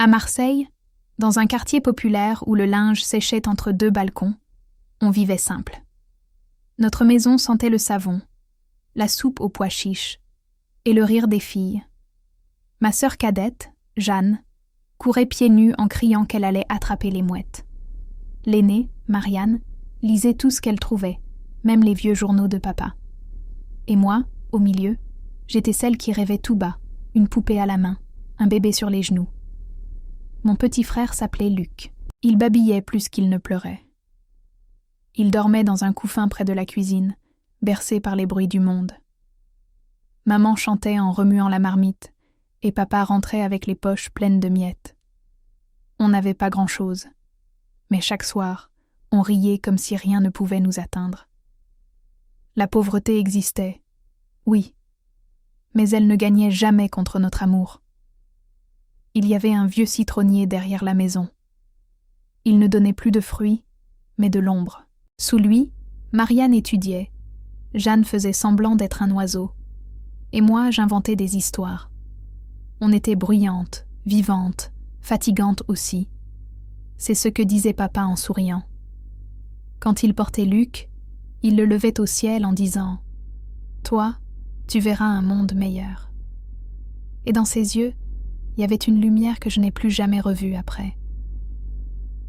À Marseille, dans un quartier populaire où le linge séchait entre 2 balcons, on vivait simple. Notre maison sentait le savon, la soupe aux pois chiches et le rire des filles. Ma sœur cadette, Jeanne, courait pieds nus en criant qu'elle allait attraper les mouettes. L'aînée, Marianne, lisait tout ce qu'elle trouvait, même les vieux journaux de papa. Et moi, au milieu, j'étais celle qui rêvait tout bas, une poupée à la main, un bébé sur les genoux. Mon petit frère s'appelait Luc. Il babillait plus qu'il ne pleurait. Il dormait dans un couffin près de la cuisine, bercé par les bruits du monde. Maman chantait en remuant la marmite, et papa rentrait avec les poches pleines de miettes. On n'avait pas grand-chose, mais chaque soir, on riait comme si rien ne pouvait nous atteindre. La pauvreté existait, oui, mais elle ne gagnait jamais contre notre amour. Il y avait un vieux citronnier derrière la maison. Il ne donnait plus de fruits, mais de l'ombre. Sous lui, Marianne étudiait. Jeanne faisait semblant d'être un oiseau. Et moi, j'inventais des histoires. On était bruyantes, vivantes, fatigantes aussi. C'est ce que disait papa en souriant. Quand il portait Luc, il le levait au ciel en disant « Toi, tu verras un monde meilleur. » Et dans ses yeux, il y avait une lumière que je n'ai plus jamais revue après.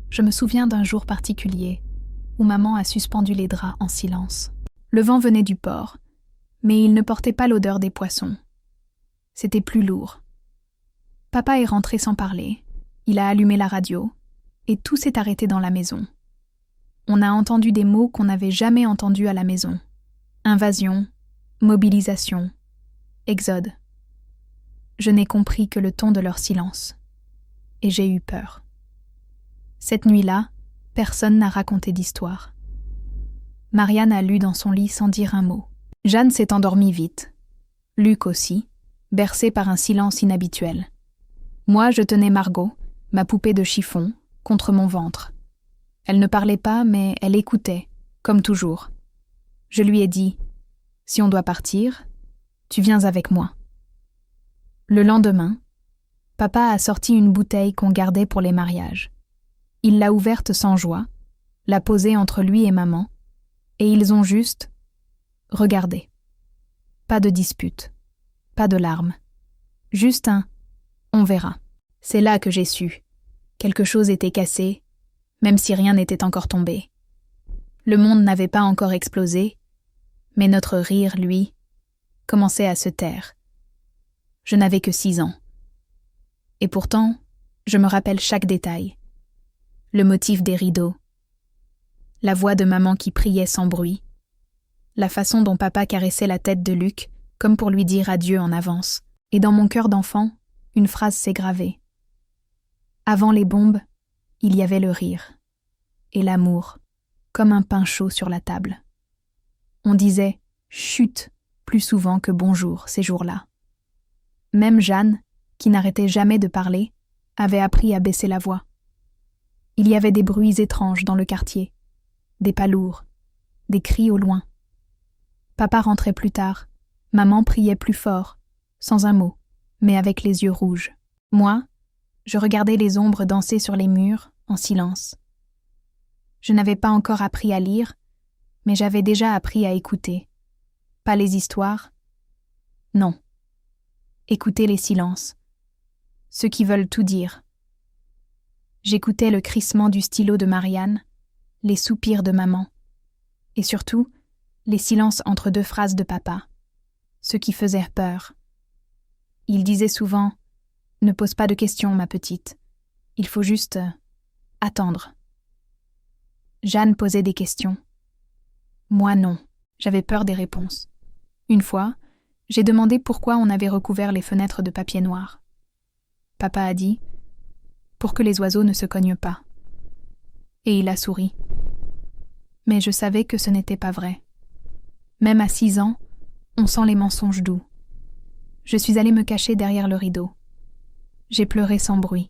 Je me souviens d'un jour particulier où maman a suspendu les draps en silence. Le vent venait du port, mais il ne portait pas l'odeur des poissons. C'était plus lourd. Papa est rentré sans parler. Il a allumé la radio, et tout s'est arrêté dans la maison. On a entendu des mots qu'on n'avait jamais entendus à la maison. Invasion, mobilisation, exode. Je n'ai compris que le ton de leur silence. Et j'ai eu peur. Cette nuit-là, personne n'a raconté d'histoire. Marianne a lu dans son lit sans dire un mot. Jeanne s'est endormie vite. Luc aussi, bercé par un silence inhabituel. Moi, je tenais Margot, ma poupée de chiffon, contre mon ventre. Elle ne parlait pas, mais elle écoutait, comme toujours. Je lui ai dit « Si on doit partir, tu viens avec moi. » Le lendemain, papa a sorti une bouteille qu'on gardait pour les mariages. Il l'a ouverte sans joie, l'a posée entre lui et maman, et ils ont juste regardé. Pas de dispute, pas de larmes, juste un « on verra ». C'est là que j'ai su. Quelque chose était cassé, même si rien n'était encore tombé. Le monde n'avait pas encore explosé, mais notre rire, lui, commençait à se taire. Je n'avais que 6 ans. Et pourtant, je me rappelle chaque détail. Le motif des rideaux, la voix de maman qui priait sans bruit, la façon dont papa caressait la tête de Luc, comme pour lui dire adieu en avance. Et dans mon cœur d'enfant, une phrase s'est gravée. Avant les bombes, il y avait le rire et l'amour, comme un pain chaud sur la table. On disait « chut » plus souvent que « bonjour » ces jours-là. Même Jeanne, qui n'arrêtait jamais de parler, avait appris à baisser la voix. Il y avait des bruits étranges dans le quartier, des pas lourds, des cris au loin. Papa rentrait plus tard, maman priait plus fort, sans un mot, mais avec les yeux rouges. Moi, je regardais les ombres danser sur les murs, en silence. Je n'avais pas encore appris à lire, mais j'avais déjà appris à écouter. Pas les histoires. Non. Écouter les silences. Ceux qui veulent tout dire. J'écoutais le crissement du stylo de Marianne, les soupirs de maman, et surtout, les silences entre 2 phrases de papa, ceux qui faisaient peur. Il disait souvent « Ne pose pas de questions, ma petite. Il faut juste attendre. » Jeanne posait des questions. Moi non, j'avais peur des réponses. Une fois, j'ai demandé pourquoi on avait recouvert les fenêtres de papier noir. Papa a dit « Pour que les oiseaux ne se cognent pas. » Et il a souri. Mais je savais que ce n'était pas vrai. Même à 6 ans, on sent les mensonges doux. Je suis allée me cacher derrière le rideau. J'ai pleuré sans bruit.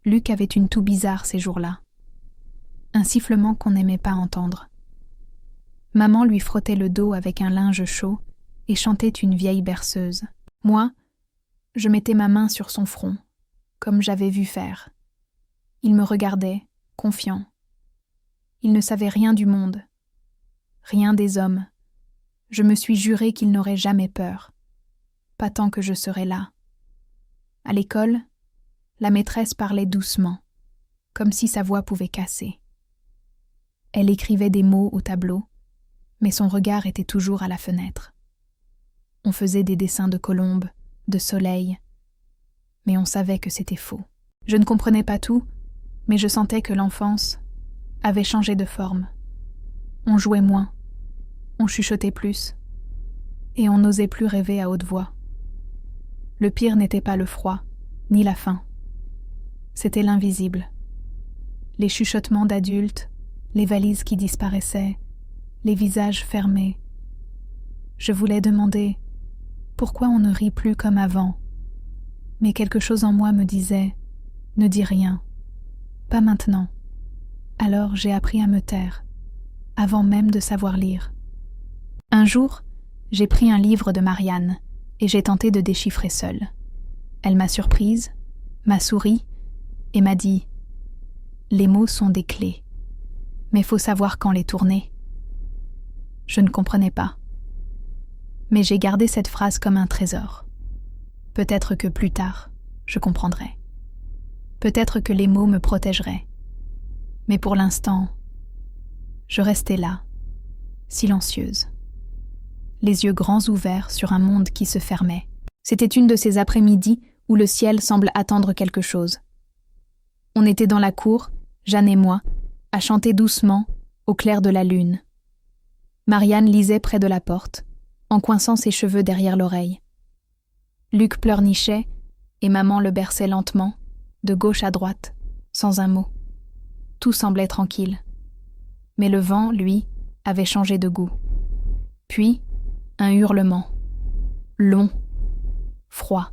Luc avait une toux bizarre ces jours-là. Un sifflement qu'on n'aimait pas entendre. Maman lui frottait le dos avec un linge chaud et chantait une vieille berceuse. Moi, je mettais ma main sur son front, comme j'avais vu faire. Il me regardait, confiant. Il ne savait rien du monde, rien des hommes. Je me suis juré qu'il n'aurait jamais peur, pas tant que je serais là. À l'école, la maîtresse parlait doucement, comme si sa voix pouvait casser. Elle écrivait des mots au tableau, mais son regard était toujours à la fenêtre. On faisait des dessins de colombes, de soleil, mais on savait que c'était faux. Je ne comprenais pas tout, mais je sentais que l'enfance avait changé de forme. On jouait moins, on chuchotait plus, et on n'osait plus rêver à haute voix. Le pire n'était pas le froid, ni la faim. C'était l'invisible. Les chuchotements d'adultes, les valises qui disparaissaient, les visages fermés. Je voulais demander pourquoi on ne rit plus comme avant, mais quelque chose en moi me disait « Ne dis rien, pas maintenant ». Alors j'ai appris à me taire, avant même de savoir lire. Un jour, j'ai pris un livre de Marianne et j'ai tenté de déchiffrer seule. Elle m'a surprise, m'a souri et m'a dit « Les mots sont des clés, mais faut savoir quand les tourner ». Je ne comprenais pas. Mais j'ai gardé cette phrase comme un trésor. Peut-être que plus tard, je comprendrai. Peut-être que les mots me protégeraient. Mais pour l'instant, je restais là, silencieuse, les yeux grands ouverts sur un monde qui se fermait. C'était une de ces après-midi où le ciel semble attendre quelque chose. On était dans la cour, Jeanne et moi, à chanter doucement, au clair de la lune. Marianne lisait près de la porte, en coinçant ses cheveux derrière l'oreille. Luc pleurnichait et maman le berçait lentement, de gauche à droite, sans un mot. Tout semblait tranquille. Mais le vent, lui, avait changé de goût. Puis, un hurlement. Long, froid,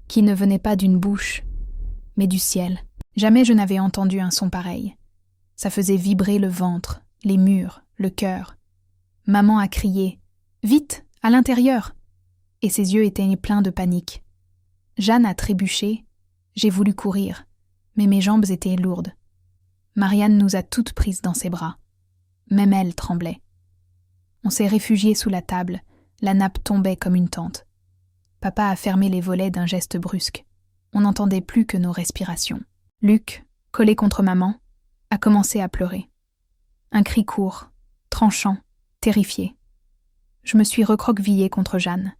qui ne venait pas d'une bouche, mais du ciel. Jamais je n'avais entendu un son pareil. Ça faisait vibrer le ventre, les murs, le cœur. Maman a crié « Vite, à l'intérieur !» et ses yeux étaient pleins de panique. Jeanne a trébuché, j'ai voulu courir, mais mes jambes étaient lourdes. Marianne nous a toutes prises dans ses bras. Même elle tremblait. On s'est réfugiés sous la table, la nappe tombait comme une tente. Papa a fermé les volets d'un geste brusque. On n'entendait plus que nos respirations. Luc, collé contre maman, a commencé à pleurer. Un cri court, tranchant, terrifié. Je me suis recroquevillée contre Jeanne.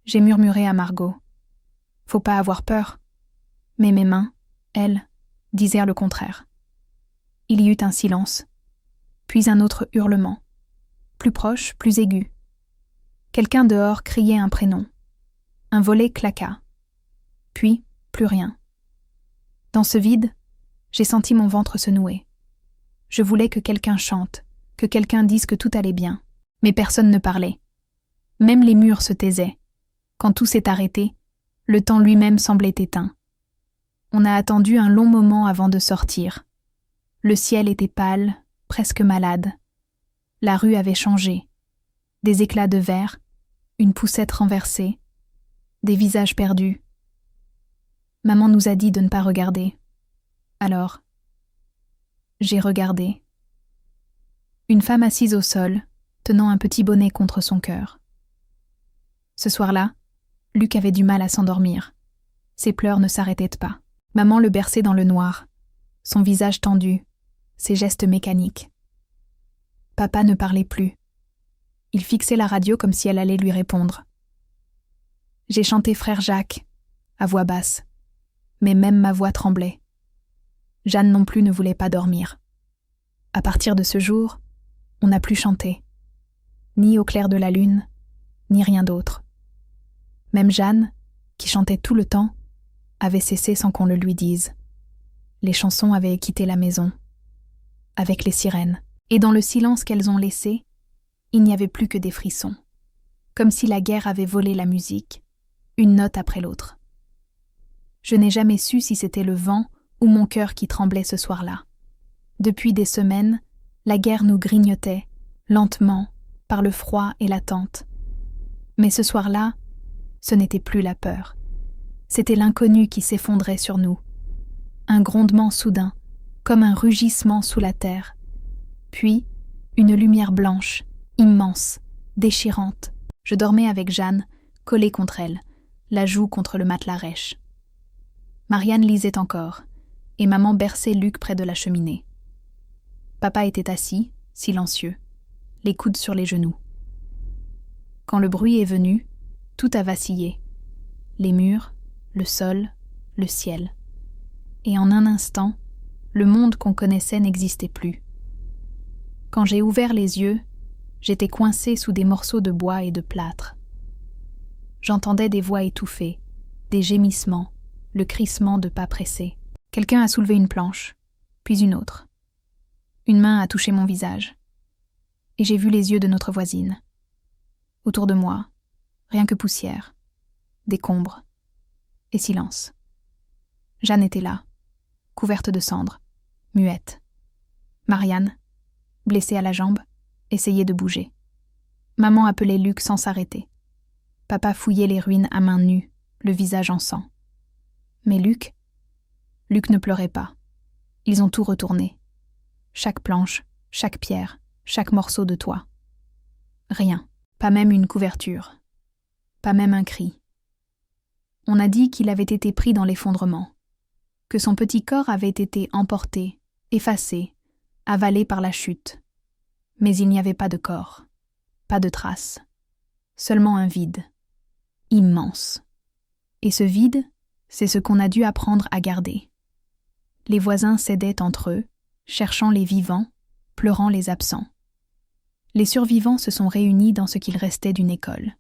J'ai murmuré à Margot. « Faut pas avoir peur. » Mais mes mains, elles, disaient le contraire. Il y eut un silence, puis un autre hurlement, plus proche, plus aigu. Quelqu'un dehors criait un prénom. Un volet claqua. Puis, plus rien. Dans ce vide, j'ai senti mon ventre se nouer. Je voulais que quelqu'un chante, que quelqu'un dise que tout allait bien. Mais personne ne parlait. Même les murs se taisaient. Quand tout s'est arrêté, le temps lui-même semblait éteint. On a attendu un long moment avant de sortir. Le ciel était pâle, presque malade. La rue avait changé. Des éclats de verre, une poussette renversée, des visages perdus. Maman nous a dit de ne pas regarder. Alors, j'ai regardé. Une femme assise au sol, tenant un petit bonnet contre son cœur. Ce soir-là, Luc avait du mal à s'endormir. Ses pleurs ne s'arrêtaient pas. Maman le berçait dans le noir, son visage tendu, ses gestes mécaniques. Papa ne parlait plus. Il fixait la radio comme si elle allait lui répondre. J'ai chanté Frère Jacques, à voix basse, mais même ma voix tremblait. Jeanne non plus ne voulait pas dormir. À partir de ce jour, on n'a plus chanté. Ni au clair de la lune, ni rien d'autre. Même Jeanne, qui chantait tout le temps, avait cessé sans qu'on le lui dise. Les chansons avaient quitté la maison, avec les sirènes. Et dans le silence qu'elles ont laissé, il n'y avait plus que des frissons. Comme si la guerre avait volé la musique, une note après l'autre. Je n'ai jamais su si c'était le vent ou mon cœur qui tremblait ce soir-là. Depuis des semaines, la guerre nous grignotait, lentement, par le froid et l'attente. Mais ce soir-là, ce n'était plus la peur. C'était l'inconnu qui s'effondrait sur nous. Un grondement soudain, comme un rugissement sous la terre. Puis, une lumière blanche, immense, déchirante. Je dormais avec Jeanne, collée contre elle, la joue contre le matelas rêche. Marianne lisait encore, et maman berçait Luc près de la cheminée. Papa était assis, silencieux, les coudes sur les genoux. Quand le bruit est venu, tout a vacillé. Les murs, le sol, le ciel. Et en un instant, le monde qu'on connaissait n'existait plus. Quand j'ai ouvert les yeux, j'étais coincée sous des morceaux de bois et de plâtre. J'entendais des voix étouffées, des gémissements, le crissement de pas pressés. Quelqu'un a soulevé une planche, puis une autre. Une main a touché mon visage. Et j'ai vu les yeux de notre voisine. Autour de moi, rien que poussière, décombres et silence. Jeanne était là, couverte de cendres, muette. Marianne, blessée à la jambe, essayait de bouger. Maman appelait Luc sans s'arrêter. Papa fouillait les ruines à main nue, le visage en sang. Mais Luc ne pleurait pas. Ils ont tout retourné. Chaque planche, chaque pierre, chaque morceau de toit. Rien, pas même une couverture, pas même un cri. On a dit qu'il avait été pris dans l'effondrement, que son petit corps avait été emporté, effacé, avalé par la chute. Mais il n'y avait pas de corps, pas de traces, seulement un vide, immense. Et ce vide, c'est ce qu'on a dû apprendre à garder. Les voisins s'aidaient entre eux, cherchant les vivants, pleurant les absents. Les survivants se sont réunis dans ce qu'il restait d'une école.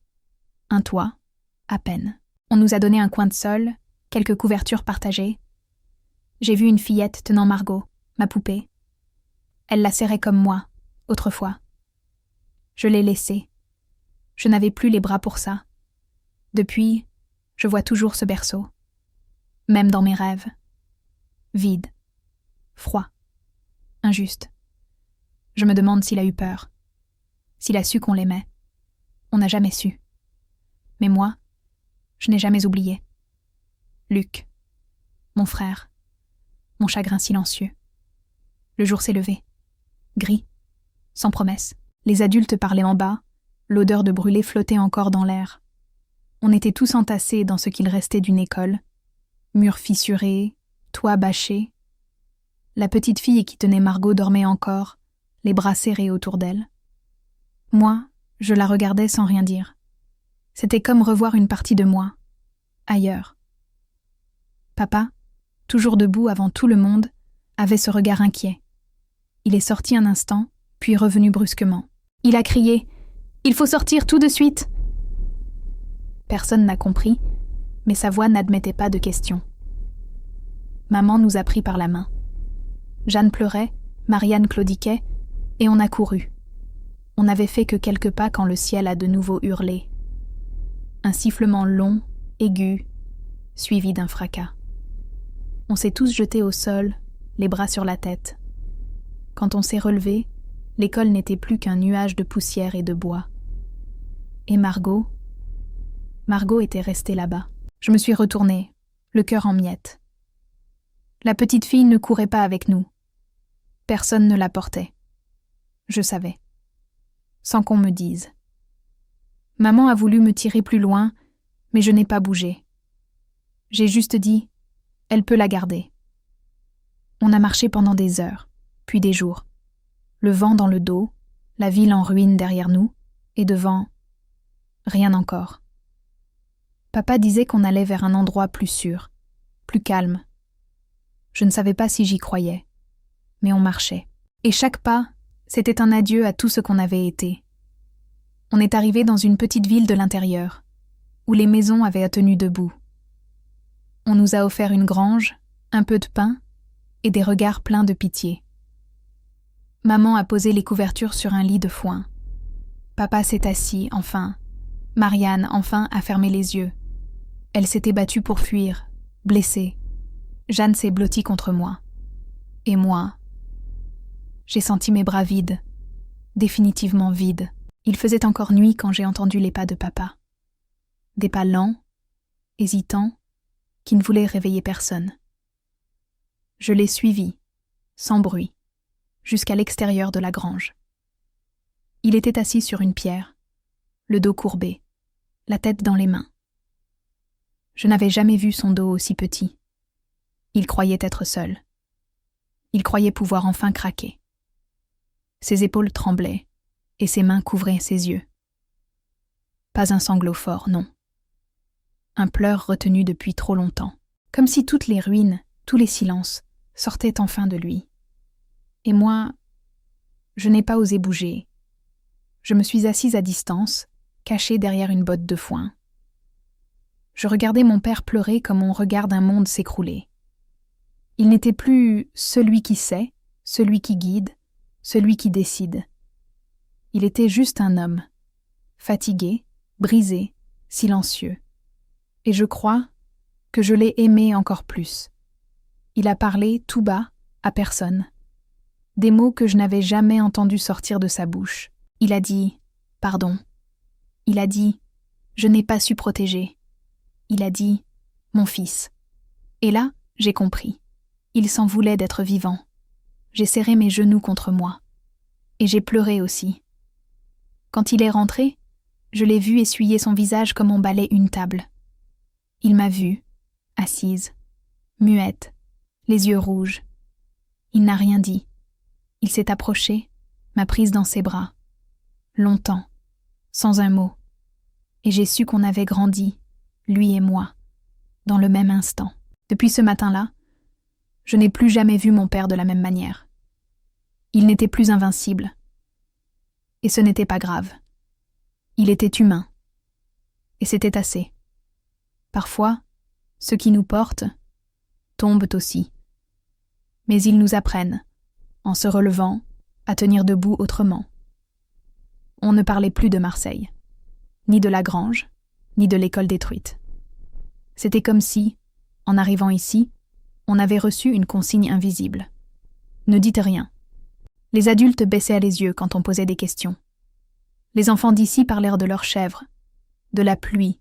Un toit, à peine. On nous a donné un coin de sol, quelques couvertures partagées. J'ai vu une fillette tenant Margot, ma poupée. Elle la serrait comme moi, autrefois. Je l'ai laissée. Je n'avais plus les bras pour ça. Depuis, je vois toujours ce berceau. Même dans mes rêves. Vide. Froid. Injuste. Je me demande s'il a eu peur. S'il a su qu'on l'aimait. On n'a jamais su. Mais moi, je n'ai jamais oublié. Luc. Mon frère. Mon chagrin silencieux. Le jour s'est levé. Gris. Sans promesse. Les adultes parlaient en bas. L'odeur de brûlé flottait encore dans l'air. On était tous entassés dans ce qu'il restait d'une école. Murs fissurés, toits bâchés. La petite fille qui tenait Margot dormait encore, les bras serrés autour d'elle. Moi, je la regardais sans rien dire. C'était comme revoir une partie de moi, ailleurs. Papa, toujours debout avant tout le monde, avait ce regard inquiet. Il est sorti un instant, puis revenu brusquement. Il a crié « Il faut sortir tout de suite !» Personne n'a compris, mais sa voix n'admettait pas de questions. Maman nous a pris par la main. Jeanne pleurait, Marianne claudiquait, et on a couru. On n'avait fait que quelques pas quand le ciel a de nouveau hurlé. Un sifflement long, aigu, suivi d'un fracas. On s'est tous jetés au sol, les bras sur la tête. Quand on s'est relevé, l'école n'était plus qu'un nuage de poussière et de bois. Et Margot était restée là-bas. Je me suis retournée, le cœur en miettes. La petite fille ne courait pas avec nous. Personne ne la portait. Je savais. Sans qu'on me dise. Maman a voulu me tirer plus loin, mais je n'ai pas bougé. J'ai juste dit « Elle peut la garder ». On a marché pendant des heures, puis des jours. Le vent dans le dos, la ville en ruine derrière nous, et devant, rien encore. Papa disait qu'on allait vers un endroit plus sûr, plus calme. Je ne savais pas si j'y croyais, mais on marchait. Et chaque pas, c'était un adieu à tout ce qu'on avait été. On est arrivé dans une petite ville de l'intérieur, où les maisons avaient tenu debout. On nous a offert une grange, un peu de pain et des regards pleins de pitié. Maman a posé les couvertures sur un lit de foin. Papa s'est assis, enfin. Marianne, enfin, a fermé les yeux. Elle s'était battue pour fuir, blessée. Jeanne s'est blottie contre moi. Et moi, j'ai senti mes bras vides, définitivement vides. Il faisait encore nuit quand j'ai entendu les pas de papa. Des pas lents, hésitants, qui ne voulait réveiller personne. Je l'ai suivi, sans bruit, jusqu'à l'extérieur de la grange. Il était assis sur une pierre, le dos courbé, la tête dans les mains. Je n'avais jamais vu son dos aussi petit. Il croyait être seul. Il croyait pouvoir enfin craquer. Ses épaules tremblaient, et ses mains couvraient ses yeux. Pas un sanglot fort, non. Un pleur retenu depuis trop longtemps, comme si toutes les ruines, tous les silences, sortaient enfin de lui. Et moi, je n'ai pas osé bouger. Je me suis assise à distance, cachée derrière une botte de foin. Je regardais mon père pleurer comme on regarde un monde s'écrouler. Il n'était plus celui qui sait, celui qui guide, celui qui décide. Il était juste un homme, fatigué, brisé, silencieux. Et je crois que je l'ai aimé encore plus. Il a parlé tout bas, à personne. Des mots que je n'avais jamais entendus sortir de sa bouche. Il a dit « pardon ». Il a dit « je n'ai pas su protéger ». Il a dit « mon fils ». Et là, j'ai compris. Il s'en voulait d'être vivant. J'ai serré mes genoux contre moi. Et j'ai pleuré aussi. Quand il est rentré, je l'ai vu essuyer son visage comme on balaie une table. Il m'a vue, assise, muette, les yeux rouges. Il n'a rien dit. Il s'est approché, m'a prise dans ses bras. Longtemps, sans un mot. Et j'ai su qu'on avait grandi, lui et moi, dans le même instant. Depuis ce matin-là, je n'ai plus jamais vu mon père de la même manière. Il n'était plus invincible. Et ce n'était pas grave. Il était humain. Et c'était assez. Parfois, ceux qui nous portent tombent aussi. Mais ils nous apprennent, en se relevant, à tenir debout autrement. On ne parlait plus de Marseille, ni de la grange, ni de l'école détruite. C'était comme si, en arrivant ici, on avait reçu une consigne invisible. Ne dites rien. Les adultes baissaient les yeux quand on posait des questions. Les enfants d'ici parlèrent de leurs chèvres, de la pluie,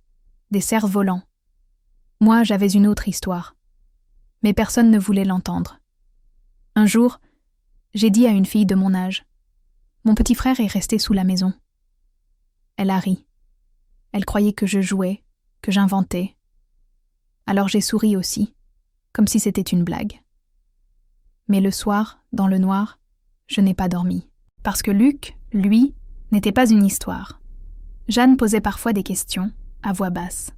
des cerfs-volants. Moi, j'avais une autre histoire. Mais personne ne voulait l'entendre. Un jour, j'ai dit à une fille de mon âge, « Mon petit frère est resté sous la maison. » Elle a ri. Elle croyait que je jouais, que j'inventais. Alors j'ai souri aussi, comme si c'était une blague. Mais le soir, dans le noir, je n'ai pas dormi. Parce que Luc, lui, n'était pas une histoire. Jeanne posait parfois des questions, à voix basse.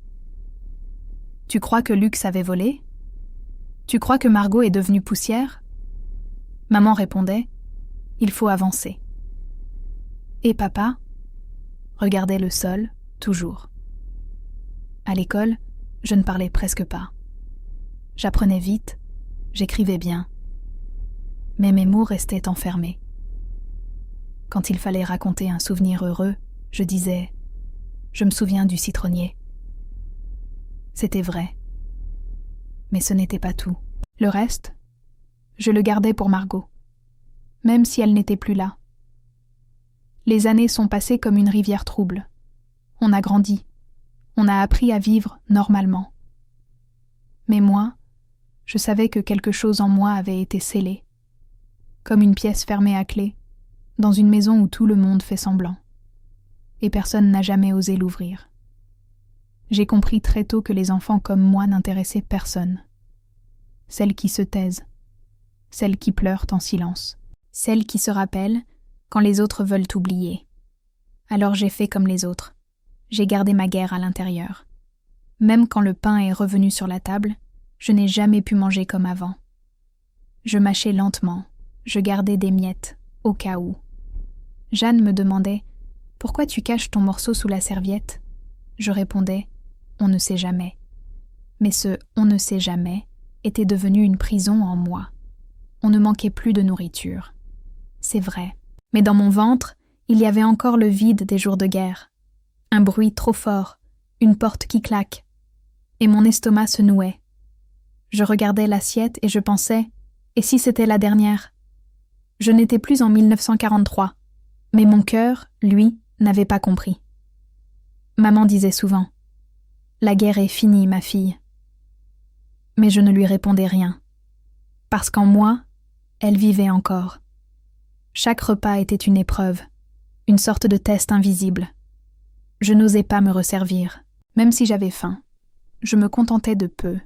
« Tu crois que Luc savait voler ? Tu crois que Margot est devenue poussière ?» Maman répondait « Il faut avancer. » Et papa regardait le sol, toujours. À l'école, je ne parlais presque pas. J'apprenais vite, j'écrivais bien. Mais mes mots restaient enfermés. Quand il fallait raconter un souvenir heureux, je disais « Je me souviens du citronnier ». C'était vrai. Mais ce n'était pas tout. Le reste, je le gardais pour Margot, même si elle n'était plus là. Les années sont passées comme une rivière trouble. On a grandi. On a appris à vivre normalement. Mais moi, je savais que quelque chose en moi avait été scellé, comme une pièce fermée à clé, dans une maison où tout le monde fait semblant. Et personne n'a jamais osé l'ouvrir. J'ai compris très tôt que les enfants comme moi n'intéressaient personne. Celles qui se taisent, celles qui pleurent en silence, celles qui se rappellent quand les autres veulent oublier. Alors j'ai fait comme les autres. J'ai gardé ma guerre à l'intérieur. Même quand le pain est revenu sur la table, je n'ai jamais pu manger comme avant. Je mâchais lentement, je gardais des miettes, au cas où. Jeanne me demandait « Pourquoi tu caches ton morceau sous la serviette ?» Je répondais « On ne sait jamais ». Mais ce « on ne sait jamais » était devenu une prison en moi. On ne manquait plus de nourriture. C'est vrai. Mais dans mon ventre, il y avait encore le vide des jours de guerre. Un bruit trop fort, une porte qui claque. Et mon estomac se nouait. Je regardais l'assiette et je pensais « Et si c'était la dernière ?» Je n'étais plus en 1943, mais mon cœur, lui, n'avait pas compris. Maman disait souvent « La guerre est finie, ma fille. » Mais je ne lui répondais rien, parce qu'en moi, elle vivait encore. Chaque repas était une épreuve, une sorte de test invisible. Je n'osais pas me resservir, même si j'avais faim. Je me contentais de peu,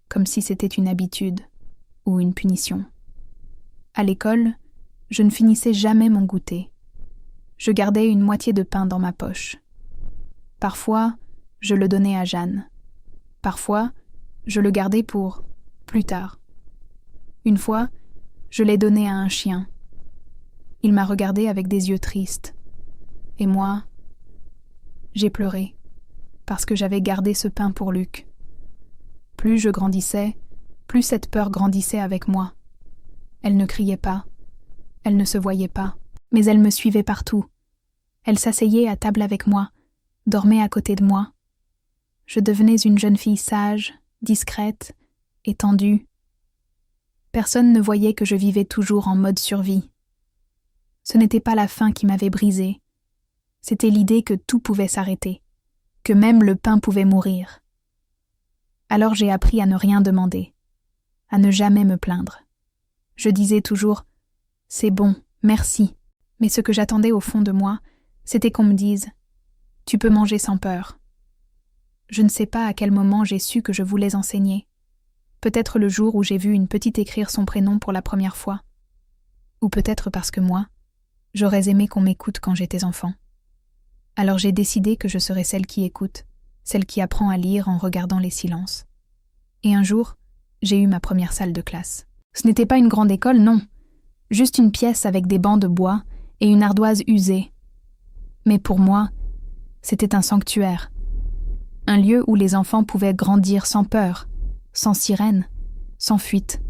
comme si c'était une habitude ou une punition. À l'école, je ne finissais jamais mon goûter. Je gardais une moitié de pain dans ma poche. Parfois, je le donnais à Jeanne. Parfois, je le gardais pour plus tard. Une fois, je l'ai donné à un chien. Il m'a regardé avec des yeux tristes. Et moi, j'ai pleuré, parce que j'avais gardé ce pain pour Luc. Plus je grandissais, plus cette peur grandissait avec moi. Elle ne criait pas, elle ne se voyait pas, mais elle me suivait partout. Elle s'asseyait à table avec moi, dormait à côté de moi. Je devenais une jeune fille sage, discrète, étendue. Personne ne voyait que je vivais toujours en mode survie. Ce n'était pas la faim qui m'avait brisée. C'était l'idée que tout pouvait s'arrêter, que même le pain pouvait mourir. Alors j'ai appris à ne rien demander, à ne jamais me plaindre. Je disais toujours « c'est bon, merci », mais ce que j'attendais au fond de moi, c'était qu'on me dise « tu peux manger sans peur ». Je ne sais pas à quel moment j'ai su que je voulais enseigner. Peut-être le jour où j'ai vu une petite écrire son prénom pour la première fois. Ou peut-être parce que moi, j'aurais aimé qu'on m'écoute quand j'étais enfant. Alors j'ai décidé que je serais celle qui écoute, celle qui apprend à lire en regardant les silences. Et un jour, j'ai eu ma première salle de classe. Ce n'était pas une grande école, non. Juste une pièce avec des bancs de bois et une ardoise usée. Mais pour moi, c'était un sanctuaire. Un lieu où les enfants pouvaient grandir sans peur, sans sirène, sans fuite.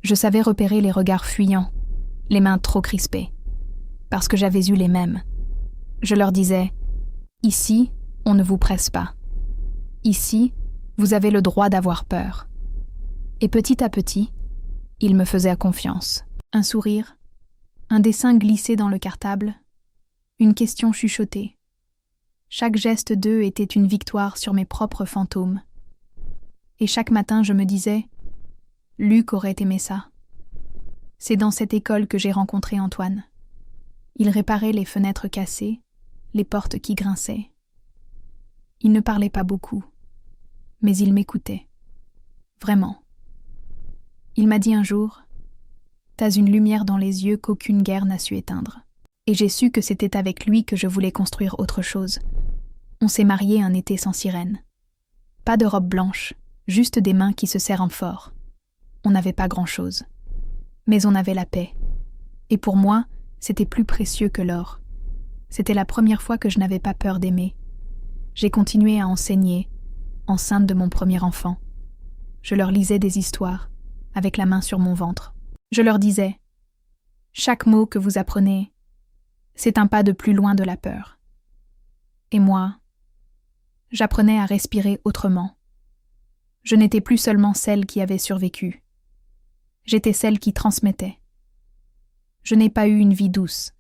Je savais repérer les regards fuyants, les mains trop crispées, parce que j'avais eu les mêmes. Je leur disais « Ici, on ne vous presse pas. Ici, vous avez le droit d'avoir peur. » Et petit à petit, ils me faisaient confiance. Un sourire, un dessin glissé dans le cartable, une question chuchotée. Chaque geste d'eux était une victoire sur mes propres fantômes. Et chaque matin, je me disais « Luc aurait aimé ça. » C'est dans cette école que j'ai rencontré Antoine. Il réparait les fenêtres cassées, les portes qui grinçaient. Il ne parlait pas beaucoup, mais il m'écoutait. Vraiment. Il m'a dit un jour « T'as une lumière dans les yeux qu'aucune guerre n'a su éteindre. » Et j'ai su que c'était avec lui que je voulais construire autre chose. On s'est mariés un été sans sirène. Pas de robe blanche, juste des mains qui se serrent fort. On n'avait pas grand-chose. Mais on avait la paix. Et pour moi, c'était plus précieux que l'or. C'était la première fois que je n'avais pas peur d'aimer. J'ai continué à enseigner, enceinte de mon premier enfant. Je leur lisais des histoires, avec la main sur mon ventre. Je leur disais « Chaque mot que vous apprenez, c'est un pas de plus loin de la peur. » Et moi, j'apprenais à respirer autrement. Je n'étais plus seulement celle qui avait survécu. J'étais celle qui transmettait. Je n'ai pas eu une vie douce,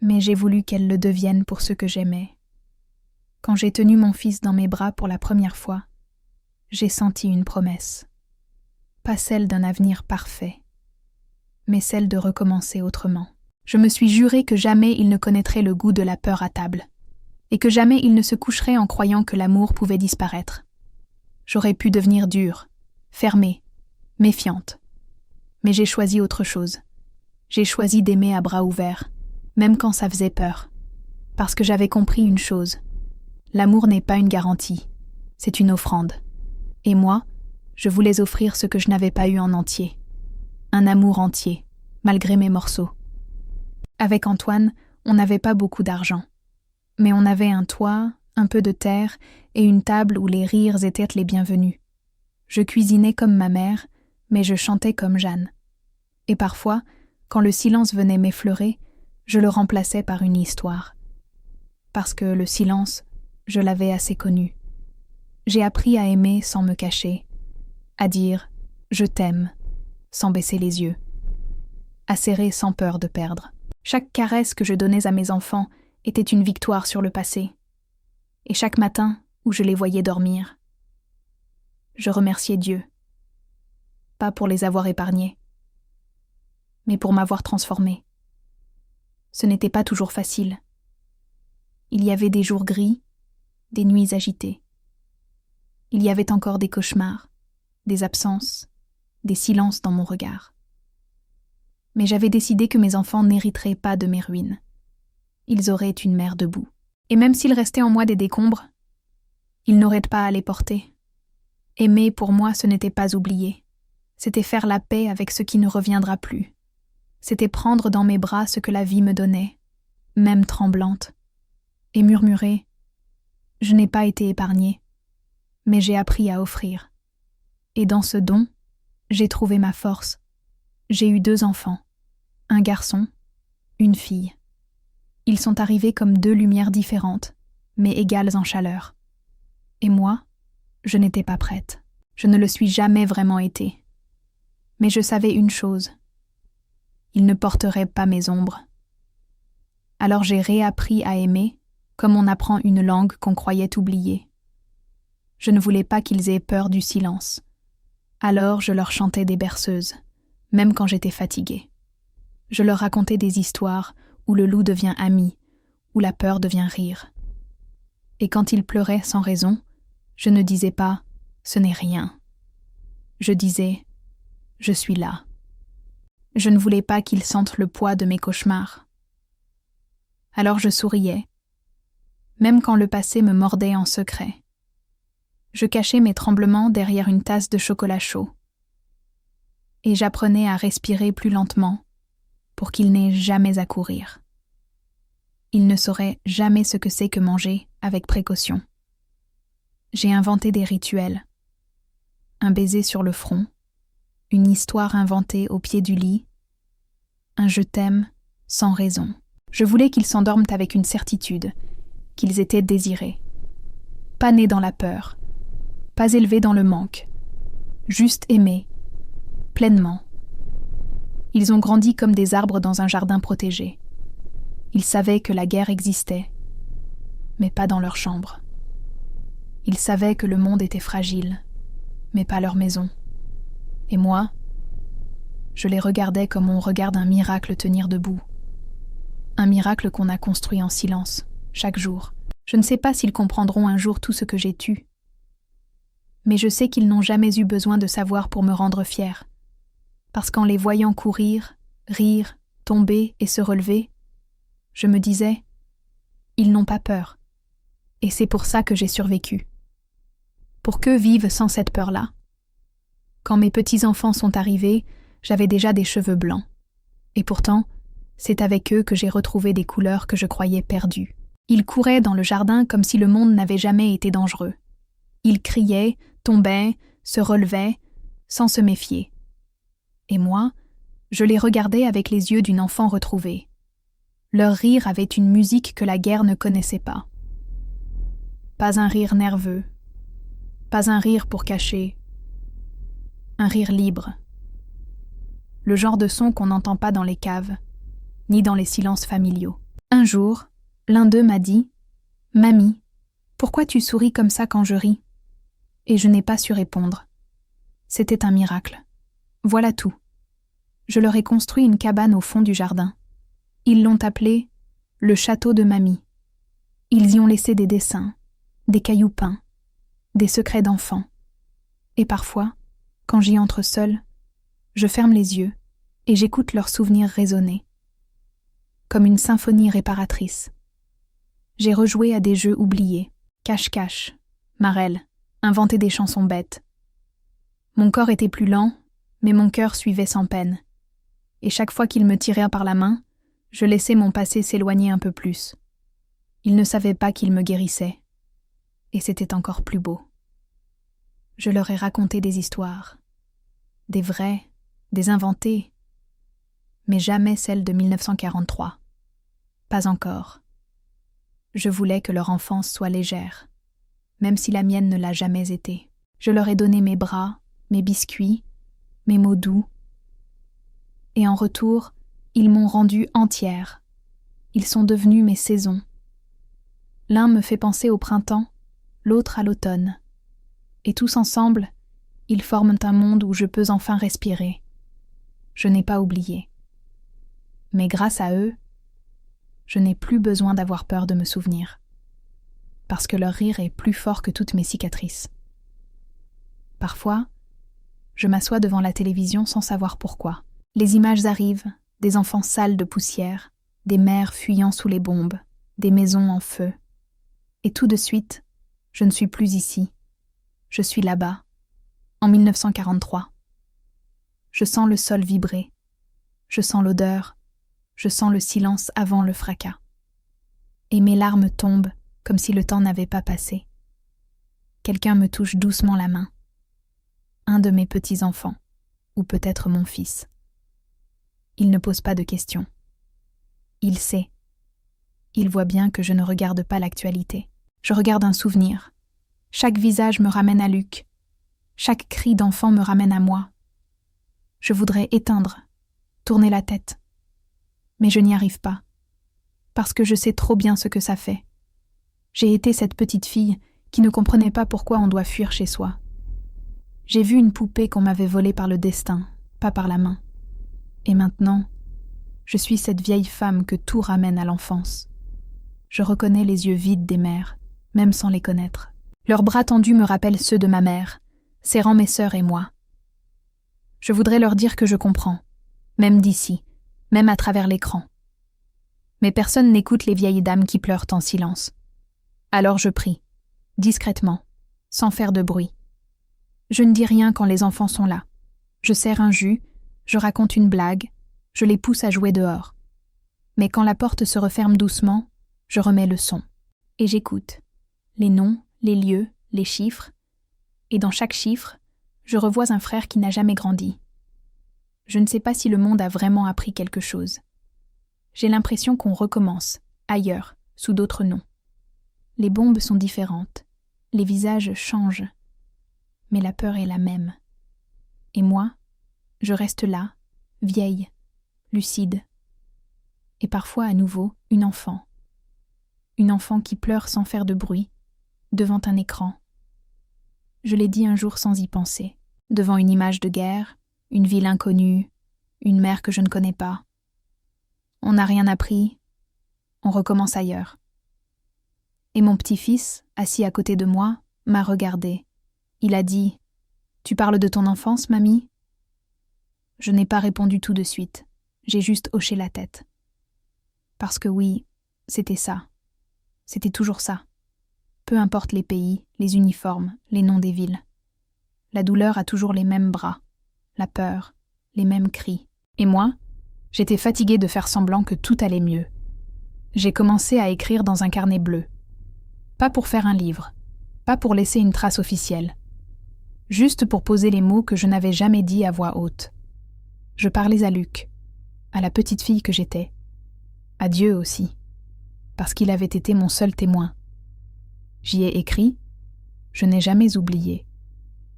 mais j'ai voulu qu'elle le devienne pour ceux que j'aimais. Quand j'ai tenu mon fils dans mes bras pour la première fois, j'ai senti une promesse. Pas celle d'un avenir parfait, mais celle de recommencer autrement. Je me suis juré que jamais il ne connaîtrait le goût de la peur à table, et que jamais il ne se coucherait en croyant que l'amour pouvait disparaître. J'aurais pu devenir dure, fermée, méfiante. Mais j'ai choisi autre chose. J'ai choisi d'aimer à bras ouverts, même quand ça faisait peur. Parce que j'avais compris une chose. L'amour n'est pas une garantie, c'est une offrande. Et moi, je voulais offrir ce que je n'avais pas eu en entier. Un amour entier, malgré mes morceaux. Avec Antoine, on n'avait pas beaucoup d'argent. Mais on avait un toit, un peu de terre et une table où les rires étaient les bienvenus. Je cuisinais comme ma mère, mais je chantais comme Jeanne. Et parfois, quand le silence venait m'effleurer, je le remplaçais par une histoire. Parce que le silence, je l'avais assez connu. J'ai appris à aimer sans me cacher, à dire « je t'aime » sans baisser les yeux, à serrer sans peur de perdre. Chaque caresse que je donnais à mes enfants était une victoire sur le passé. Et chaque matin, où je les voyais dormir, je remerciais Dieu. Pas pour les avoir épargnés, mais pour m'avoir transformée. Ce n'était pas toujours facile. Il y avait des jours gris, des nuits agitées. Il y avait encore des cauchemars, des absences, des silences dans mon regard. Mais j'avais décidé que mes enfants n'hériteraient pas de mes ruines. Ils auraient une mère debout. Et même s'il restait en moi des décombres, ils n'auraient pas à les porter. Aimer, pour moi, ce n'était pas oublier. C'était faire la paix avec ce qui ne reviendra plus. C'était prendre dans mes bras ce que la vie me donnait, même tremblante, et murmurer « Je n'ai pas été épargnée, mais j'ai appris à offrir. Et dans ce don, j'ai trouvé ma force. J'ai eu 2 enfants, un garçon, une fille. Ils sont arrivés comme 2 lumières différentes, mais égales en chaleur. Et moi, je n'étais pas prête. Je ne le suis jamais vraiment été. Mais je savais une chose. Ils ne porteraient pas mes ombres. Alors j'ai réappris à aimer, comme on apprend une langue qu'on croyait oublier. Je ne voulais pas qu'ils aient peur du silence. Alors je leur chantais des berceuses, même quand j'étais fatiguée. Je leur racontais des histoires où le loup devient ami, où la peur devient rire. Et quand ils pleuraient sans raison, je ne disais pas « ce n'est rien ». Je disais « je suis là ». Je ne voulais pas qu'ils sentent le poids de mes cauchemars. Alors je souriais, même quand le passé me mordait en secret. Je cachais mes tremblements derrière une tasse de chocolat chaud. Et j'apprenais à respirer plus lentement pour qu'ils n'aient jamais à courir. Ils ne sauraient jamais ce que c'est que manger avec précaution. J'ai inventé des rituels. Un baiser sur le front, une histoire inventée au pied du lit, un je t'aime sans raison. Je voulais qu'ils s'endorment avec une certitude, qu'ils étaient désirés. Pas nés dans la peur, pas élevés dans le manque, juste aimés, pleinement. Ils ont grandi comme des arbres dans un jardin protégé. Ils savaient que la guerre existait, mais pas dans leur chambre. Ils savaient que le monde était fragile, mais pas leur maison. Et moi, je les regardais comme on regarde un miracle tenir debout. Un miracle qu'on a construit en silence, chaque jour. Je ne sais pas s'ils comprendront un jour tout ce que j'ai tu. Mais je sais qu'ils n'ont jamais eu besoin de savoir pour me rendre fière. Parce qu'en les voyant courir, rire, tomber et se relever, je me disais, ils n'ont pas peur. Et c'est pour ça que j'ai survécu. Pour qu'eux vivent sans cette peur-là. Quand mes petits-enfants sont arrivés, j'avais déjà des cheveux blancs. Et pourtant, c'est avec eux que j'ai retrouvé des couleurs que je croyais perdues. Ils couraient dans le jardin comme si le monde n'avait jamais été dangereux. Ils criaient, tombaient, se relevaient, sans se méfier. Et moi, je les regardais avec les yeux d'une enfant retrouvée. Leur rire avait une musique que la guerre ne connaissait pas. Pas un rire nerveux, pas un rire pour cacher, un rire libre. Le genre de son qu'on n'entend pas dans les caves, ni dans les silences familiaux. Un jour, l'un d'eux m'a dit « Mamie, pourquoi tu souris comme ça quand je ris ?» Et je n'ai pas su répondre. C'était un miracle. Voilà tout. Je leur ai construit une cabane au fond du jardin. Ils l'ont appelée « le château de mamie ». Ils y ont laissé des dessins, des cailloux peints, des secrets d'enfants. Et parfois, quand j'y entre seule, je ferme les yeux et j'écoute leurs souvenirs résonner. Comme une symphonie réparatrice. J'ai rejoué à des jeux oubliés, cache-cache, marelle, inventé des chansons bêtes. Mon corps était plus lent, mais mon cœur suivait sans peine. Et chaque fois qu'ils me tiraient par la main, je laissais mon passé s'éloigner un peu plus. Ils ne savaient pas qu'ils me guérissaient. Et c'était encore plus beau. Je leur ai raconté des histoires. Des vraies, des inventées. Mais jamais celles de 1943. Pas encore. Je voulais que leur enfance soit légère, même si la mienne ne l'a jamais été. Je leur ai donné mes bras, mes biscuits, mes mots doux. Et en retour, ils m'ont rendue entière. Ils sont devenus mes saisons. L'un me fait penser au printemps, l'autre à l'automne. Et tous ensemble, Ils forment un monde où je peux enfin respirer. Je n'ai pas oublié. Mais grâce à eux, je n'ai plus besoin d'avoir peur de me souvenir. Parce que leur rire est plus fort que toutes mes cicatrices. Parfois, je m'assois devant la télévision sans savoir pourquoi. Les images arrivent, des enfants sales de poussière, des mères fuyant sous les bombes, des maisons en feu. Et tout de suite, je ne suis plus ici. Je suis là-bas, en 1943. Je sens le sol vibrer. Je sens l'odeur. Je sens le silence avant le fracas. Et mes larmes tombent comme si le temps n'avait pas passé. Quelqu'un me touche doucement la main. Un de mes petits-enfants, ou peut-être mon fils. Il ne pose pas de questions. Il sait. Il voit bien que je ne regarde pas l'actualité. Je regarde un souvenir. Chaque visage me ramène à Luc. Chaque cri d'enfant me ramène à moi. Je voudrais éteindre, tourner la tête. Mais je n'y arrive pas. Parce que je sais trop bien ce que ça fait. J'ai été cette petite fille qui ne comprenait pas pourquoi on doit fuir chez soi. J'ai vu une poupée qu'on m'avait volée par le destin, pas par la main. Et maintenant, je suis cette vieille femme que tout ramène à l'enfance. Je reconnais les yeux vides des mères, même sans les connaître. Leurs bras tendus me rappellent ceux de ma mère, serrant mes sœurs et moi. Je voudrais leur dire que je comprends, même d'ici, même à travers l'écran. Mais personne n'écoute les vieilles dames qui pleurent en silence. Alors je prie, discrètement, sans faire de bruit. Je ne dis rien quand les enfants sont là. Je sers un jus, je raconte une blague, je les pousse à jouer dehors. Mais quand la porte se referme doucement, je remets le son. Et j'écoute. Les noms, les lieux, les chiffres. Et dans chaque chiffre, je revois un frère qui n'a jamais grandi. Je ne sais pas si le monde a vraiment appris quelque chose. J'ai l'impression qu'on recommence, ailleurs, sous d'autres noms. Les bombes sont différentes, les visages changent, mais la peur est la même. Et moi, je reste là, vieille, lucide. Et parfois à nouveau, une enfant. Une enfant qui pleure sans faire de bruit, devant un écran. Je l'ai dit un jour sans y penser, devant une image de guerre, une ville inconnue, une mer que je ne connais pas. On n'a rien appris, on recommence ailleurs. Et mon petit-fils, assis à côté de moi, m'a regardé. Il a dit « Tu parles de ton enfance, mamie ?» Je n'ai pas répondu tout de suite, j'ai juste hoché la tête. Parce que oui, c'était ça. C'était toujours ça. Peu importe les pays, les uniformes, les noms des villes. La douleur a toujours les mêmes bras, la peur, les mêmes cris. Et moi, j'étais fatiguée de faire semblant que tout allait mieux. J'ai commencé à écrire dans un carnet bleu. Pas pour faire un livre, pas pour laisser une trace officielle. Juste pour poser les mots que je n'avais jamais dits à voix haute. Je parlais à Luc, à la petite fille que j'étais, à Dieu aussi, parce qu'il avait été mon seul témoin. J'y ai écrit, je n'ai jamais oublié,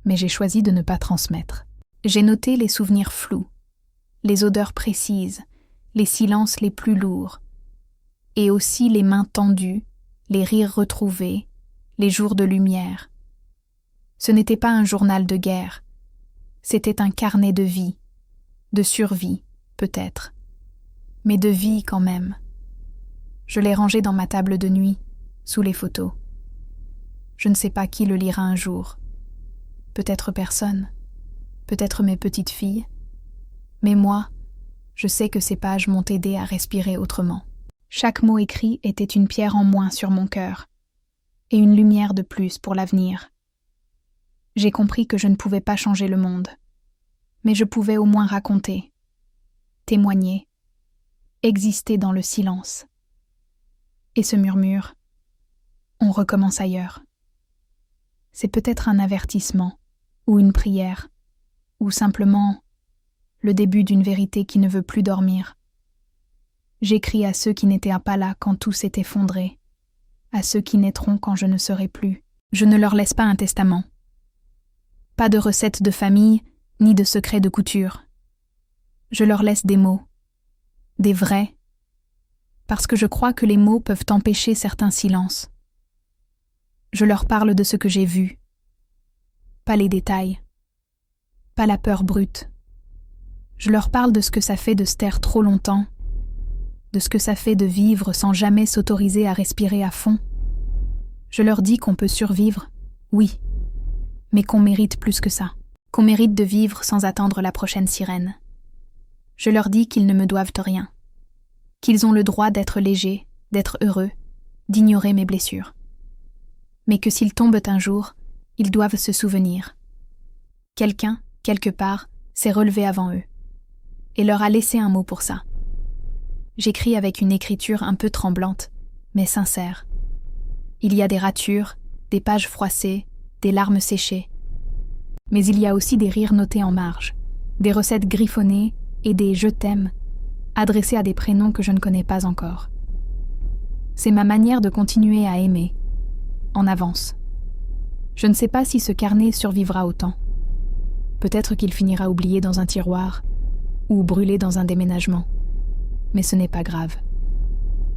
mais j'ai choisi de ne pas transmettre. J'ai noté les souvenirs flous, les odeurs précises, les silences les plus lourds, et aussi les mains tendues, les rires retrouvés, les jours de lumière. Ce n'était pas un journal de guerre, c'était un carnet de vie, de survie, peut-être, mais de vie quand même. Je l'ai rangé dans ma table de nuit, sous les photos. Je ne sais pas qui le lira un jour. Peut-être personne, peut-être mes petites filles, mais moi, je sais que ces pages m'ont aidé à respirer autrement. Chaque mot écrit était une pierre en moins sur mon cœur, et une lumière de plus pour l'avenir. J'ai compris que je ne pouvais pas changer le monde, mais je pouvais au moins raconter, témoigner, exister dans le silence. Et ce murmure, on recommence ailleurs. C'est peut-être un avertissement, ou une prière, ou simplement le début d'une vérité qui ne veut plus dormir. J'écris à ceux qui n'étaient pas là quand tout s'est effondré, à ceux qui naîtront quand je ne serai plus. Je ne leur laisse pas un testament. Pas de recettes de famille, ni de secrets de couture. Je leur laisse des mots, des vrais, parce que je crois que les mots peuvent empêcher certains silences. Je leur parle de ce que j'ai vu, pas les détails, pas la peur brute. Je leur parle de ce que ça fait de se taire trop longtemps, de ce que ça fait de vivre sans jamais s'autoriser à respirer à fond. Je leur dis qu'on peut survivre, oui, mais qu'on mérite plus que ça, qu'on mérite de vivre sans attendre la prochaine sirène. Je leur dis qu'ils ne me doivent rien, qu'ils ont le droit d'être légers, d'être heureux, d'ignorer mes blessures. Mais que s'ils tombent un jour, ils doivent se souvenir. Quelqu'un, quelque part, s'est relevé avant eux, et leur a laissé un mot pour ça. J'écris avec une écriture un peu tremblante, mais sincère. Il y a des ratures, des pages froissées, des larmes séchées. Mais il y a aussi des rires notés en marge, des recettes griffonnées et des « je t'aime » adressés à des prénoms que je ne connais pas encore. C'est ma manière de continuer à aimer, en avance. Je ne sais pas si ce carnet survivra au temps. Peut-être qu'il finira oublié dans un tiroir ou brûlé dans un déménagement. Mais ce n'est pas grave.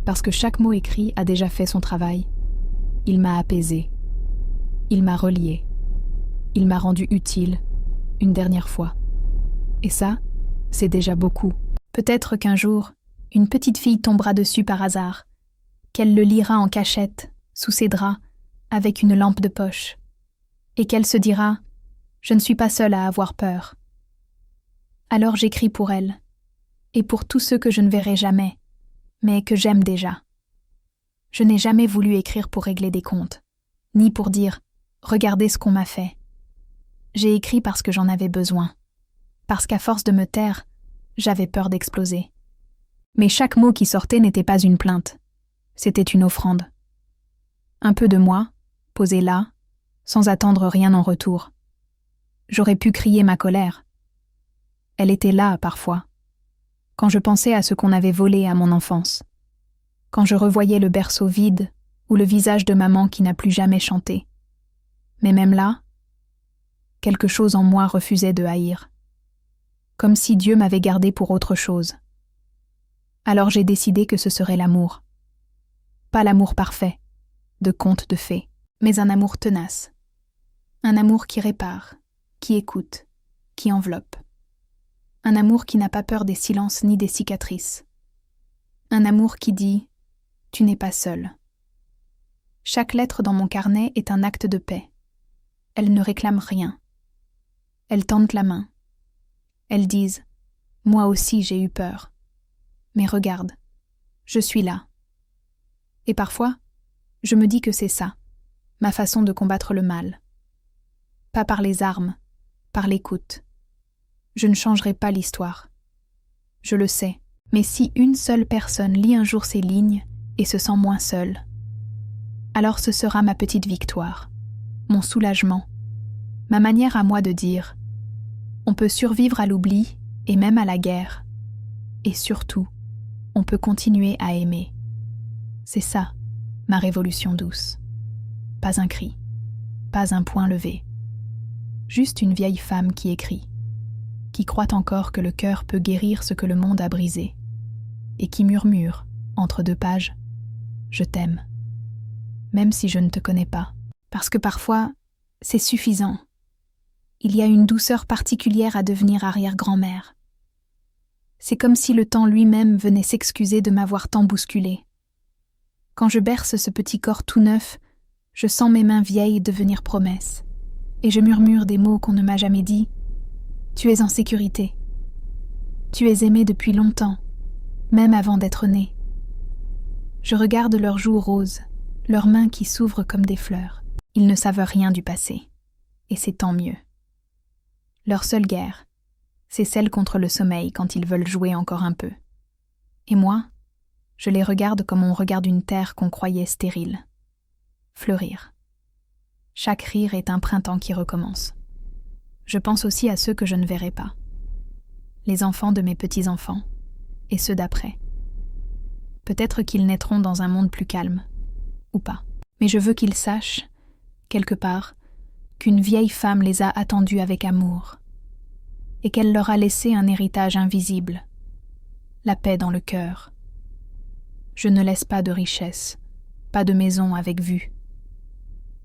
Parce que chaque mot écrit a déjà fait son travail. Il m'a apaisé. Il m'a relié. Il m'a rendu utile, une dernière fois. Et ça, c'est déjà beaucoup. Peut-être qu'un jour, une petite fille tombera dessus par hasard, qu'elle le lira en cachette, sous ses draps, avec une lampe de poche, et qu'elle se dira « Je ne suis pas seule à avoir peur ». Alors j'écris pour elle, et pour tous ceux que je ne verrai jamais, mais que j'aime déjà. Je n'ai jamais voulu écrire pour régler des comptes, ni pour dire « Regardez ce qu'on m'a fait ». J'ai écrit parce que j'en avais besoin, parce qu'à force de me taire, j'avais peur d'exploser. Mais chaque mot qui sortait n'était pas une plainte, c'était une offrande. Un peu de moi, posé là, sans attendre rien en retour. J'aurais pu crier ma colère. Elle était là, parfois, quand je pensais à ce qu'on avait volé à mon enfance, quand je revoyais le berceau vide ou le visage de maman qui n'a plus jamais chanté. Mais même là, quelque chose en moi refusait de haïr, comme si Dieu m'avait gardé pour autre chose. Alors j'ai décidé que ce serait l'amour. Pas l'amour parfait, de conte de fées, mais un amour tenace. Un amour qui répare, qui écoute, qui enveloppe. Un amour qui n'a pas peur des silences ni des cicatrices. Un amour qui dit « Tu n'es pas seul ». Chaque lettre dans mon carnet est un acte de paix. Elles ne réclament rien. Elles tendent la main. Elles disent « Moi aussi j'ai eu peur. Mais regarde, je suis là. » Et parfois, je me dis que c'est ça, ma façon de combattre le mal. Pas par les armes, par l'écoute. Je ne changerai pas l'histoire. Je le sais, mais si une seule personne lit un jour ces lignes et se sent moins seule, alors ce sera ma petite victoire, mon soulagement, ma manière à moi de dire « On peut survivre à l'oubli et même à la guerre. Et surtout, on peut continuer à aimer. » C'est ça, ma révolution douce. Pas un cri, pas un poing levé. Juste une vieille femme qui écrit, qui croit encore que le cœur peut guérir ce que le monde a brisé, et qui murmure, entre deux pages, « Je t'aime », même si je ne te connais pas, parce que parfois, c'est suffisant. Il y a une douceur particulière à devenir arrière-grand-mère. C'est comme si le temps lui-même venait s'excuser de m'avoir tant bousculée. Quand je berce ce petit corps tout neuf, je sens mes mains vieilles devenir promesses, et je murmure des mots qu'on ne m'a jamais dit. Tu es en sécurité. Tu es aimé depuis longtemps, même avant d'être né. Je regarde leurs joues roses, leurs mains qui s'ouvrent comme des fleurs. Ils ne savent rien du passé, et c'est tant mieux. Leur seule guerre, c'est celle contre le sommeil quand ils veulent jouer encore un peu. Et moi, je les regarde comme on regarde une terre qu'on croyait stérile. Fleurir. Chaque rire est un printemps qui recommence. Je pense aussi à ceux que je ne verrai pas. Les enfants de mes petits-enfants, et ceux d'après. Peut-être qu'ils naîtront dans un monde plus calme, ou pas. Mais je veux qu'ils sachent, quelque part, qu'une vieille femme les a attendus avec amour, et qu'elle leur a laissé un héritage invisible, la paix dans le cœur. Je ne laisse pas de richesse, pas de maison avec vue.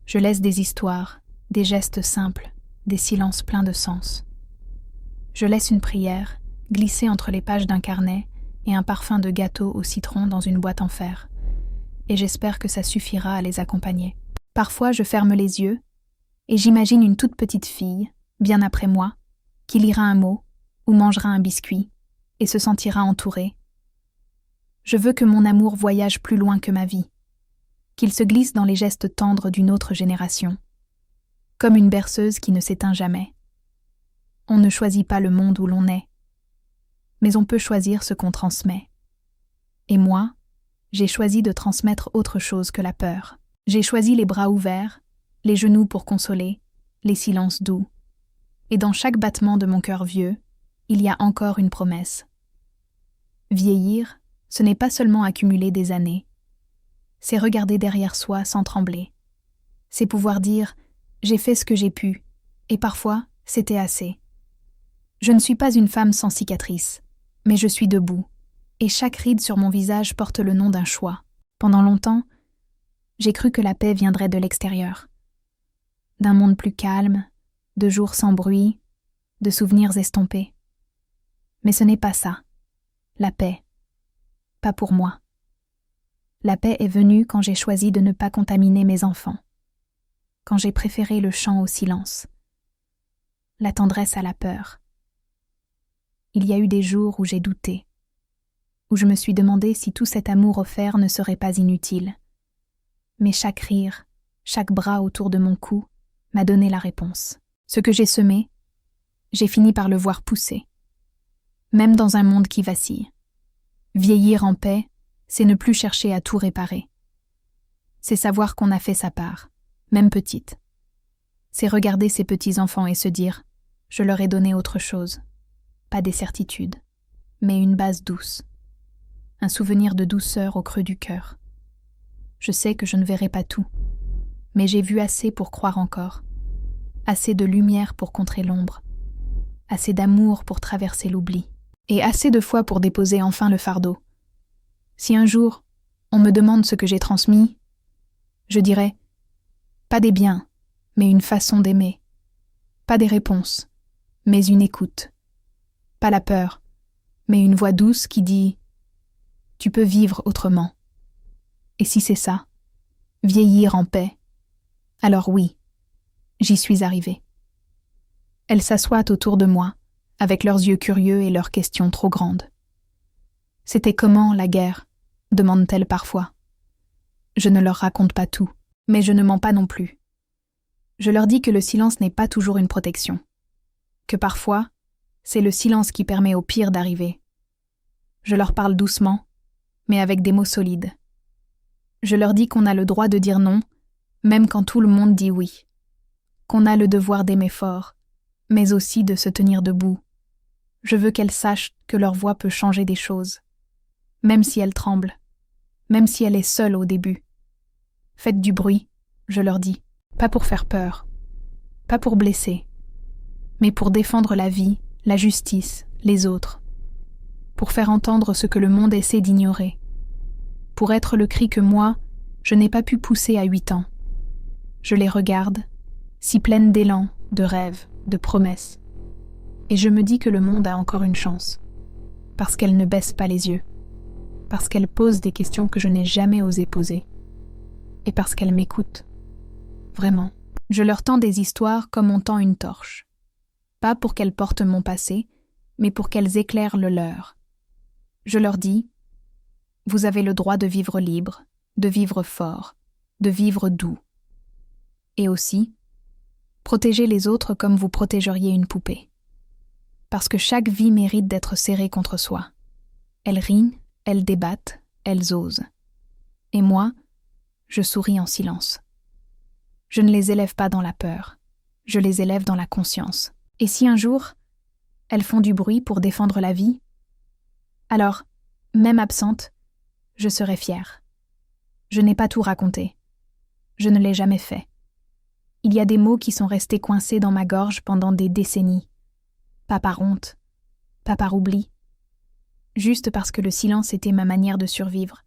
Je laisse des histoires, des gestes simples, des silences pleins de sens. Je laisse une prière glisser entre les pages d'un carnet et un parfum de gâteau au citron dans une boîte en fer, et j'espère que ça suffira à les accompagner. Parfois, je ferme les yeux et j'imagine une toute petite fille, bien après moi, qui lira un mot ou mangera un biscuit et se sentira entourée. Je veux que mon amour voyage plus loin que ma vie, qu'il se glisse dans les gestes tendres d'une autre génération, comme une berceuse qui ne s'éteint jamais. On ne choisit pas le monde où l'on est, mais on peut choisir ce qu'on transmet. Et moi, j'ai choisi de transmettre autre chose que la peur. J'ai choisi les bras ouverts, les genoux pour consoler, les silences doux. Et dans chaque battement de mon cœur vieux, il y a encore une promesse. Vieillir, ce n'est pas seulement accumuler des années. C'est regarder derrière soi sans trembler. C'est pouvoir dire « j'ai fait ce que j'ai pu » et parfois, c'était assez. Je ne suis pas une femme sans cicatrices, mais je suis debout, et chaque ride sur mon visage porte le nom d'un choix. Pendant longtemps, j'ai cru que la paix viendrait de l'extérieur. D'un monde plus calme, de jours sans bruit, de souvenirs estompés. Mais ce n'est pas ça. La paix. Pas pour moi. La paix est venue quand j'ai choisi de ne pas contaminer mes enfants. Quand j'ai préféré le chant au silence. La tendresse à la peur. Il y a eu des jours où j'ai douté, où je me suis demandé si tout cet amour offert ne serait pas inutile. Mais chaque rire, chaque bras autour de mon cou m'a donné la réponse. Ce que j'ai semé, j'ai fini par le voir pousser. Même dans un monde qui vacille. Vieillir en paix, c'est ne plus chercher à tout réparer. C'est savoir qu'on a fait sa part, même petite. C'est regarder ses petits-enfants et se dire « je leur ai donné autre chose ». Pas des certitudes, mais une base douce. Un souvenir de douceur au creux du cœur. Je sais que je ne verrai pas tout, mais j'ai vu assez pour croire encore. Assez de lumière pour contrer l'ombre. Assez d'amour pour traverser l'oubli. Et assez de foi pour déposer enfin le fardeau. Si un jour, on me demande ce que j'ai transmis, je dirai « pas des biens, mais une façon d'aimer. Pas des réponses, mais une écoute. Pas la peur, mais une voix douce qui dit « tu peux vivre autrement ». Et si c'est ça, vieillir en paix, alors oui, j'y suis arrivée. Elles s'assoient autour de moi, avec leurs yeux curieux et leurs questions trop grandes. « C'était comment, la guerre ?» demandent-elles parfois. Je ne leur raconte pas tout, mais je ne mens pas non plus. Je leur dis que le silence n'est pas toujours une protection, que parfois, c'est le silence qui permet au pire d'arriver. Je leur parle doucement, mais avec des mots solides. Je leur dis qu'on a le droit de dire non, même quand tout le monde dit oui. Qu'on a le devoir d'aimer fort, mais aussi de se tenir debout. Je veux qu'elles sachent que leur voix peut changer des choses. Même si elle tremble, même si elle est seule au début. Faites du bruit, je leur dis, pas pour faire peur, pas pour blesser, mais pour défendre la vie, la justice, les autres, pour faire entendre ce que le monde essaie d'ignorer, pour être le cri que moi, je n'ai pas pu pousser à 8 ans. Je les regarde, si pleines d'élan, de rêves, de promesses, et je me dis que le monde a encore une chance, parce qu'elle ne baisse pas les yeux, parce qu'elle pose des questions que je n'ai jamais osé poser, et parce qu'elle m'écoute. Vraiment. Je leur tends des histoires comme on tend une torche. Pas pour qu'elles portent mon passé, mais pour qu'elles éclairent le leur. Je leur dis, vous avez le droit de vivre libre, de vivre fort, de vivre doux. Et aussi, protégez les autres comme vous protégeriez une poupée. Parce que chaque vie mérite d'être serrée contre soi. Elles rient, elles débattent, elles osent. Et moi, je souris en silence. Je ne les élève pas dans la peur, je les élève dans la conscience. Et si un jour, elles font du bruit pour défendre la vie, alors, même absente, je serai fière. Je n'ai pas tout raconté. Je ne l'ai jamais fait. Il y a des mots qui sont restés coincés dans ma gorge pendant des décennies. Pas par honte, pas par oubli, juste parce que le silence était ma manière de survivre.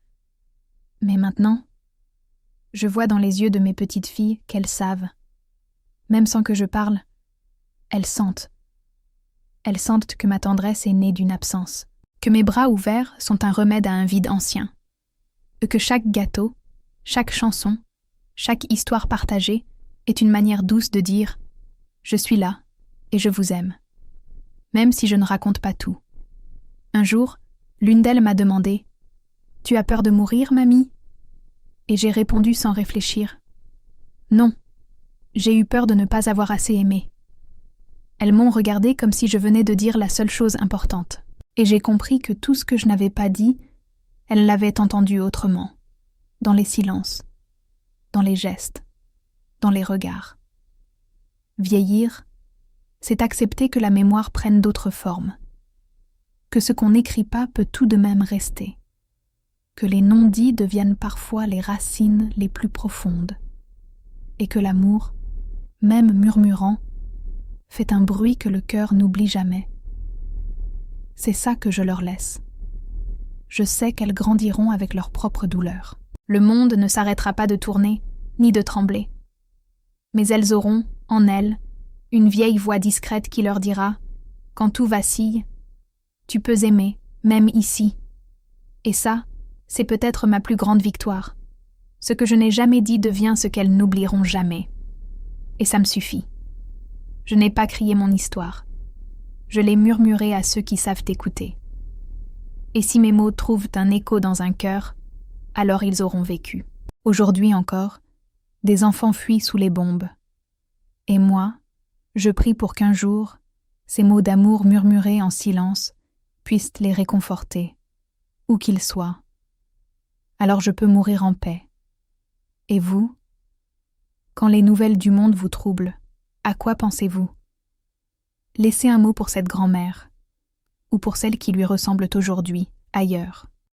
Mais maintenant, je vois dans les yeux de mes petites filles qu'elles savent. Même sans que je parle, elles sentent. Elles sentent que ma tendresse est née d'une absence, que mes bras ouverts sont un remède à un vide ancien, et que chaque gâteau, chaque chanson, chaque histoire partagée est une manière douce de dire « Je suis là et je vous aime », même si je ne raconte pas tout. Un jour, l'une d'elles m'a demandé « Tu as peur de mourir, mamie ?» Et j'ai répondu sans réfléchir « Non, j'ai eu peur de ne pas avoir assez aimé. » Elles m'ont regardée comme si je venais de dire la seule chose importante, et j'ai compris que tout ce que je n'avais pas dit, elles l'avaient entendu autrement, dans les silences, dans les gestes, dans les regards. Vieillir, c'est accepter que la mémoire prenne d'autres formes, que ce qu'on n'écrit pas peut tout de même rester, que les non-dits deviennent parfois les racines les plus profondes, et que l'amour, même murmurant, fait un bruit que le cœur n'oublie jamais. C'est ça que je leur laisse. Je sais qu'elles grandiront avec leur propre douleur. Le monde ne s'arrêtera pas de tourner, ni de trembler. Mais elles auront, en elles, une vieille voix discrète qui leur dira, quand tout vacille, tu peux aimer, même ici. Et ça, c'est peut-être ma plus grande victoire. Ce que je n'ai jamais dit devient ce qu'elles n'oublieront jamais. Et ça me suffit. Je n'ai pas crié mon histoire. Je l'ai murmurée à ceux qui savent écouter. Et si mes mots trouvent un écho dans un cœur, alors ils auront vécu. Aujourd'hui encore, des enfants fuient sous les bombes. Et moi, je prie pour qu'un jour, ces mots d'amour murmurés en silence puissent les réconforter, où qu'ils soient. Alors je peux mourir en paix. Et vous? Quand les nouvelles du monde vous troublent, à quoi pensez-vous? Laissez un mot pour cette grand-mère, ou pour celles qui lui ressemblent aujourd'hui, ailleurs.